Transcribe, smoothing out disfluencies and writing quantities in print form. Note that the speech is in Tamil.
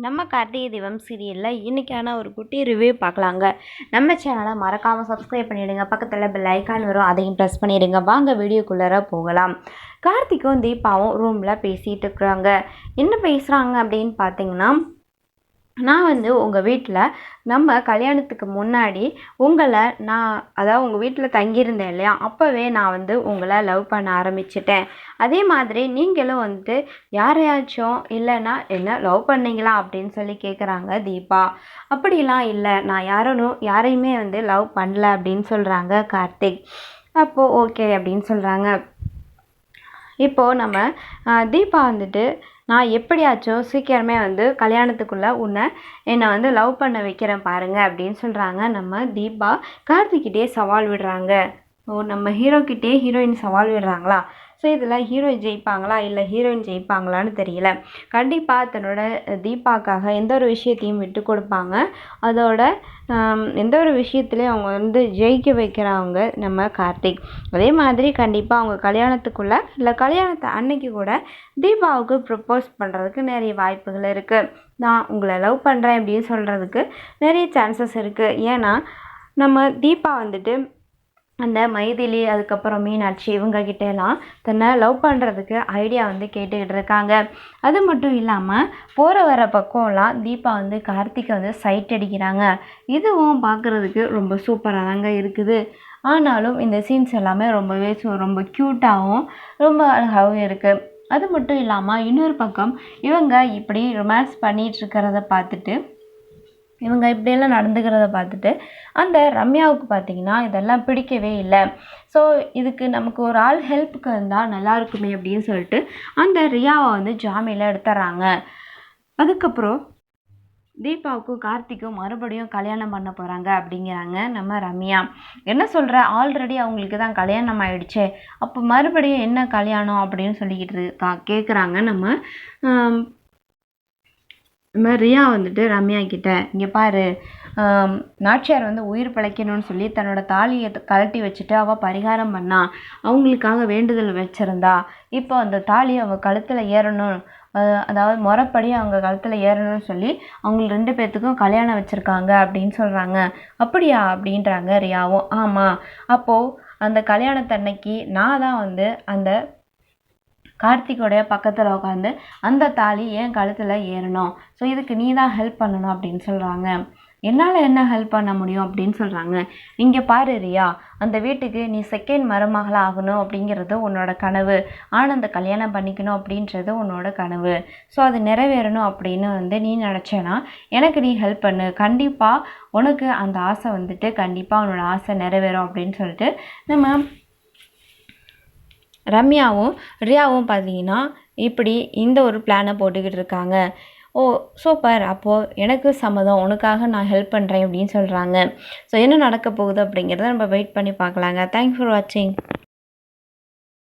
நம்ம கார்த்திகை தீபம் சீரியலில் இன்றைக்கான ஒரு குட்டி ரிவ்யூ பார்க்கலாங்க. நம்ம சேனலை மறக்காமல் சப்ஸ்கிரைப் பண்ணிவிடுங்க. பக்கத்தில் பெல் ஐக்கான் வரும், அதையும் ப்ரெஸ் பண்ணிவிடுங்க. வாங்க வீடியோக்குள்ளே போகலாம். கார்த்திக்கும் தீபாவும் ரூமில் பேசிகிட்டு இருக்கிறாங்க. என்ன பேசுகிறாங்க அப்படின்னு பார்த்தீங்கன்னா, நான் உங்கள் வீட்டில் நம்ம கல்யாணத்துக்கு முன்னாடி அதாவது உங்கள் வீட்டில் தங்கியிருந்தேன் இல்லையா, அப்போவே நான் உங்களை லவ் பண்ண ஆரம்பிச்சிட்டேன். அதே மாதிரி நீங்களும் யாரையாச்சும் இல்லைன்னா என்ன லவ் பண்ணீங்களா அப்படின்னு சொல்லி கேட்குறாங்க தீபா. அப்படிலாம் இல்லை, நான் யாரையுமே லவ் பண்ணல அப்படின்னு சொல்கிறாங்க கார்த்திக். அப்போது ஓகே அப்படின்னு சொல்கிறாங்க. இப்போது நம்ம தீபா நான் எப்படியாச்சும் சீக்கிரமே கல்யாணத்துக்குள்ளே என்னை லவ் பண்ண வைக்கிறேன் பாருங்க அப்படின்னு சொல்கிறாங்க. நம்ம தீபா கார்த்திக்கிட்டே சவால் விடுறாங்க. நம்ம ஹீரோக்கிட்டே ஹீரோயின் சவால் விடுறாங்களா? ஸோ இதில் ஹீரோ ஜெயிப்பாங்களா இல்லை ஹீரோயின் ஜெயிப்பாங்களான்னு தெரியல. கண்டிப்பாக தன்னோட தீபாக்காக எந்த ஒரு விஷயத்தையும் விட்டு கொடுப்பாங்க. அதோட எந்த ஒரு விஷயத்துலையும் அவங்க ஜெயிக்க வைக்கிறவங்க நம்ம கார்த்திக். அதே மாதிரி கண்டிப்பாக அவங்க கல்யாணத்துக்குள்ளே இல்லை கல்யாணத்தை அன்னைக்கு கூட தீபாவுக்கு ப்ரப்போஸ் பண்ணுறதுக்கு நிறைய வாய்ப்புகள் இருக்குது. நான் உங்களை லவ் பண்ணுறேன் அப்படின்னு சொல்கிறதுக்கு நிறைய சான்சஸ் இருக்குது. ஏன்னா நம்ம தீபா அந்த மைதிலி அதுக்கப்புறம் மீனாட்சி இவங்ககிட்டலாம் தன்னை லவ் பண்ணுறதுக்கு ஐடியா கேட்டுக்கிட்டு இருக்காங்க. அது மட்டும் இல்லாமல் போகிற வர பக்கம்லாம் தீபா கார்த்திகை சைட் அடிக்கிறாங்க. இதுவும் பார்க்குறதுக்கு ரொம்ப சூப்பராக தாங்க இருக்குது. ஆனாலும் இந்த சீன்ஸ் எல்லாமே ரொம்ப க்யூட்டாகவும் ரொம்ப அழகாகவும் இருக்குது. அது மட்டும் இல்லாமல் இன்னொரு பக்கம் இவங்க இப்படி ரொமான்ஸ் பண்ணிகிட்டு இருக்கிறத பார்த்துட்டு இவங்க இப்படியெல்லாம் நடந்துக்கிறத பார்த்துட்டு அந்த ரம்யாவுக்கு பார்த்திங்கன்னா இதெல்லாம் பிடிக்கவே இல்லை. ஸோ இதுக்கு நமக்கு ஒரு ஆள் ஹெல்ப்புக்கு இருந்தால் நல்லா இருக்குமே அப்படின்னு சொல்லிட்டு அந்த ரியாவை ஜாமீனில் எடுத்துறாங்க. அதுக்கப்புறம் தீபாவுக்கும் கார்த்திக்கும் மறுபடியும் கல்யாணம் பண்ண போகிறாங்க அப்படிங்கிறாங்க நம்ம ரம்யா. என்ன சொல்கிற, ஆல்ரெடி அவங்களுக்கு தான் கல்யாணம் ஆயிடுச்சே, அப்போ மறுபடியும் என்ன கல்யாணம் அப்படின்னு சொல்லிக்கிட்டு கேட்குறாங்க நம்ம ரியா ரம்யா கிட்ட. இங்கே பாரு, நாச்சியார் உயிர் பிழைக்கணும்னு சொல்லி தன்னோட தாலியை கழட்டி வச்சுட்டு அவள் பரிகாரம் பண்ணா, அவங்களுக்காக வேண்டுதல் வச்சுருந்தா. இப்போ அந்த தாலி அவள் கழுத்தில் ஏறணும், அதாவது முறைப்படி அவங்க கழுத்தில் ஏறணும்னு சொல்லி அவங்க 2 பேர்த்துக்கும் கல்யாணம் வச்சுருக்காங்க அப்படின்னு சொல்கிறாங்க. அப்படியா அப்படின்றாங்க ரியாவும். ஆமாம், அப்போது அந்த கல்யாணத்தன்னைக்கு நான் தான் அந்த கார்த்திகோடைய பக்கத்தில் உட்காந்து அந்த தாலி என் கழுத்தில் ஏறணும். ஸோ இதுக்கு நீ தான் ஹெல்ப் பண்ணணும் அப்படின்னு சொல்கிறாங்க. என்னால் என்ன ஹெல்ப் பண்ண முடியும் அப்படின்னு சொல்கிறாங்க. இங்கே பாரு ரியா, அந்த வீட்டுக்கு நீ செகண்ட் மருமகளாக ஆகணும் அப்படிங்கிறது உன்னோட கனவு. ஆனந்த கல்யாணம் பண்ணிக்கணும் அப்படின்றது உன்னோட கனவு. ஸோ அது நிறைவேறணும் அப்படின்னு நீ நினச்சேன்னா எனக்கு நீ ஹெல்ப் பண்ணு. கண்டிப்பாக உனக்கு அந்த ஆசை கண்டிப்பாக உன்னோட ஆசை நிறைவேறும் அப்படின்னு சொல்லிட்டு நம்ம ரம்யாவும் ரியாவும் பார்த்தீங்கன்னா இப்படி இந்த ஒரு பிளானை போட்டுக்கிட்டு இருக்காங்க. ஓ சூப்பர், அப்போது எனக்கு சம்மதம், உனக்காக நான் ஹெல்ப் பண்ணுறேன் அப்படின்னு சொல்கிறாங்க. ஸோ என்ன நடக்க போகுது அப்படிங்கிறத நம்ம வெயிட் பண்ணி பார்க்கலாங்க. தேங்க்ஸ் ஃபார் வாட்சிங்.